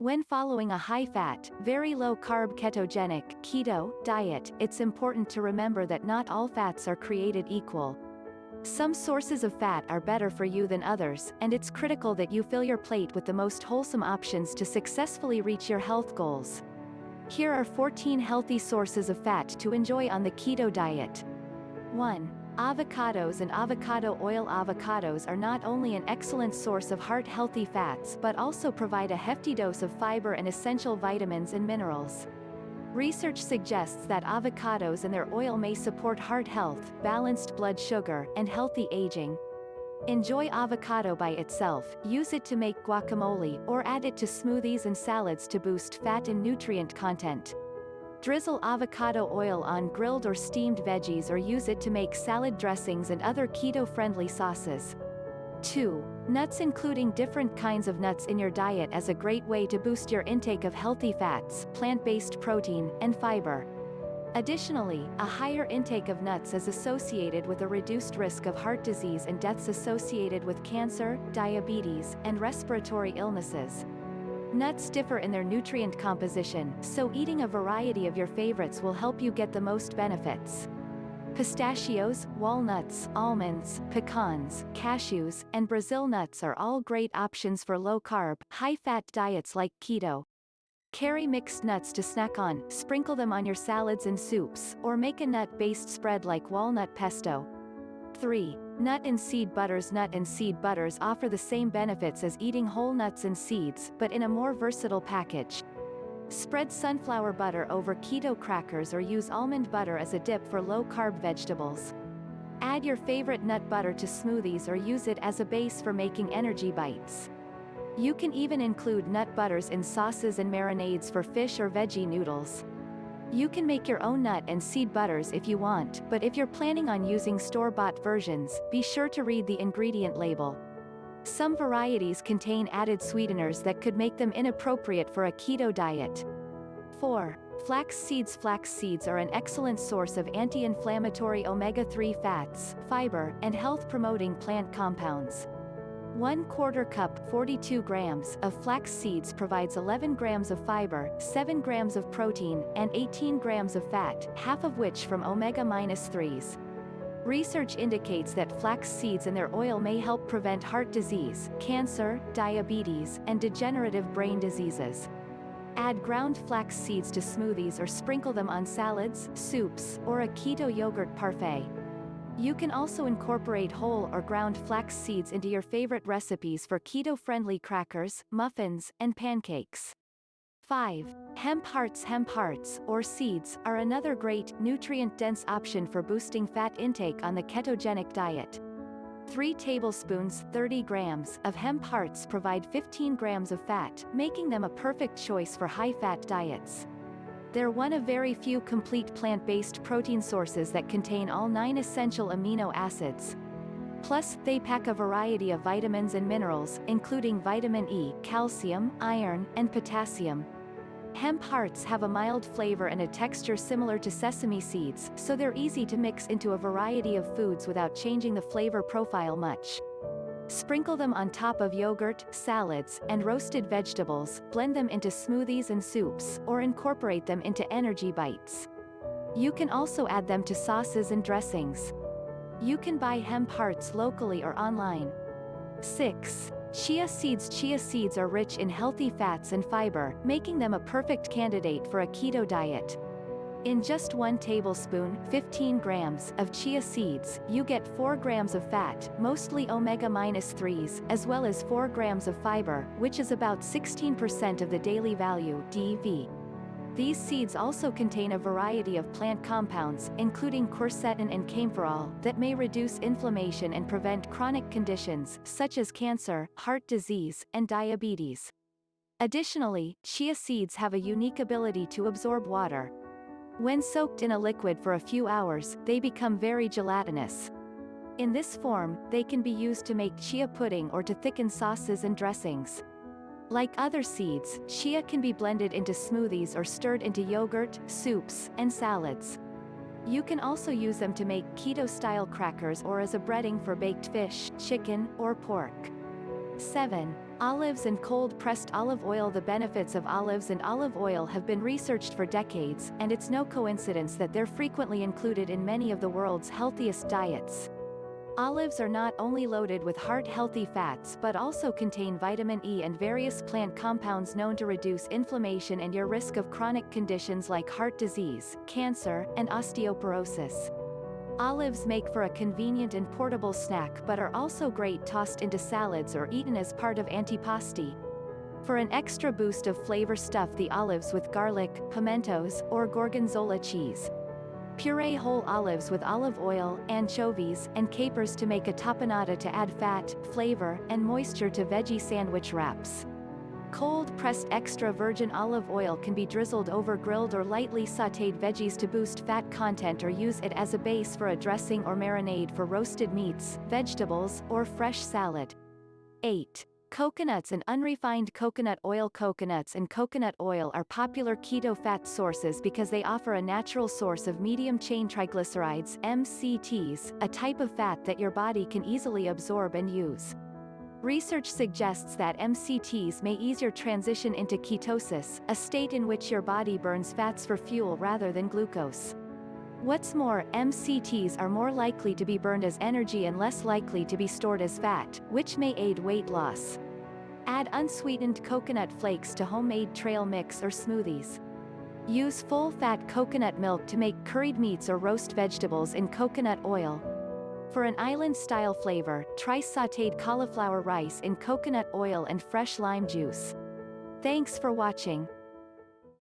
When following a high-fat, very low-carb ketogenic keto diet, it's important to remember that not all fats are created equal. Some sources of fat are better for you than others, and it's critical that you fill your plate with the most wholesome options to successfully reach your health goals. Here are 14 healthy sources of fat to enjoy on the keto diet. 1. Avocados and avocado oil. Avocados are not only an excellent source of heart-healthy fats but also provide a hefty dose of fiber and essential vitamins and minerals. Research suggests that avocados and their oil may support heart health, balanced blood sugar, and healthy aging. Enjoy avocado by itself, use it to make guacamole, or add it to smoothies and salads to boost fat and nutrient content. Drizzle avocado oil on grilled or steamed veggies or use it to make salad dressings and other keto-friendly sauces. 2. Nuts. Including different kinds of nuts in your diet as a great way to boost your intake of healthy fats, plant-based protein, and fiber. Additionally, a higher intake of nuts is associated with a reduced risk of heart disease and deaths associated with cancer, diabetes, and respiratory illnesses. Nuts differ in their nutrient composition, so eating a variety of your favorites will help you get the most benefits. Pistachios, walnuts, almonds, pecans, cashews, and Brazil nuts are all great options for low-carb, high-fat diets like keto. Carry mixed nuts to snack on, sprinkle them on your salads and soups, or make a nut-based spread like walnut pesto. 3. Nut and seed butters. Nut and seed butters offer the same benefits as eating whole nuts and seeds, but in a more versatile package. Spread sunflower butter over keto crackers or use almond butter as a dip for low-carb vegetables. Add your favorite nut butter to smoothies or use it as a base for making energy bites. You can even include nut butters in sauces and marinades for fish or veggie noodles. You can make your own nut and seed butters if you want, but if you're planning on using store-bought versions, be sure to read the ingredient label. Some varieties contain added sweeteners that could make them inappropriate for a keto diet. 4. Flax seeds. Flax seeds are an excellent source of anti-inflammatory omega-3 fats, fiber, and health-promoting plant compounds. 1/4 cup 42 grams of flax seeds provides 11 grams of fiber, 7 grams of protein, and 18 grams of fat, half of which from omega-3s. Research indicates that flax seeds and their oil may help prevent heart disease, cancer, diabetes, and degenerative brain diseases. Add ground flax seeds to smoothies or sprinkle them on salads, soups, or a keto yogurt parfait. You can also incorporate whole or ground flax seeds into your favorite recipes for keto-friendly crackers, muffins, and pancakes. 5. Hemp hearts. Hemp hearts, or seeds, are another great, nutrient-dense option for boosting fat intake on the ketogenic diet. 3 tablespoons 30 grams of hemp hearts provide 15 grams of fat, making them a perfect choice for high-fat diets. They're one of very few complete plant-based protein sources that contain all 9 essential amino acids. Plus, they pack a variety of vitamins and minerals, including vitamin E, calcium, iron, and potassium. Hemp hearts have a mild flavor and a texture similar to sesame seeds, so they're easy to mix into a variety of foods without changing the flavor profile much. Sprinkle them on top of yogurt, salads, and roasted vegetables, blend them into smoothies and soups, or incorporate them into energy bites. You can also add them to sauces and dressings. You can buy hemp hearts locally or online. 6. Chia seeds. Chia seeds are rich in healthy fats and fiber, making them a perfect candidate for a keto diet. In just 1 tablespoon 15 grams of chia seeds, you get 4 grams of fat, mostly omega-3s, as well as 4 grams of fiber, which is about 16% of the daily value (DV). These seeds also contain a variety of plant compounds, including quercetin and camphorol, that may reduce inflammation and prevent chronic conditions, such as cancer, heart disease, and diabetes. Additionally, chia seeds have a unique ability to absorb water. When soaked in a liquid for a few hours, they become very gelatinous. In this form, they can be used to make chia pudding or to thicken sauces and dressings. Like other seeds, chia can be blended into smoothies or stirred into yogurt, soups, and salads. You can also use them to make keto-style crackers or as a breading for baked fish, chicken, or pork. 7. Olives and cold-pressed olive oil. The benefits of olives and olive oil have been researched for decades, and it's no coincidence that they're frequently included in many of the world's healthiest diets. Olives are not only loaded with heart-healthy fats but also contain vitamin E and various plant compounds known to reduce inflammation and your risk of chronic conditions like heart disease, cancer, and osteoporosis. Olives make for a convenient and portable snack but are also great tossed into salads or eaten as part of antipasti. For an extra boost of flavor, stuff the olives with garlic, pimentos, or gorgonzola cheese. Puree whole olives with olive oil, anchovies, and capers to make a tapenade to add fat, flavor, and moisture to veggie sandwich wraps. Cold-pressed extra virgin olive oil can be drizzled over grilled or lightly sautéed veggies to boost fat content, or use it as a base for a dressing or marinade for roasted meats, vegetables, or fresh salad. 8. Coconuts and unrefined coconut oil. Coconuts and coconut oil are popular keto fat sources because they offer a natural source of medium-chain triglycerides, MCTs, a type of fat that your body can easily absorb and use. Research suggests that MCTs may ease your transition into ketosis, a state in which your body burns fats for fuel rather than glucose. What's more, MCTs are more likely to be burned as energy and less likely to be stored as fat, which may aid weight loss. Add unsweetened coconut flakes to homemade trail mix or smoothies. Use full-fat coconut milk to make curried meats or roast vegetables in coconut oil. For an island-style flavor, try sautéed cauliflower rice in coconut oil and fresh lime juice. Thanks for watching.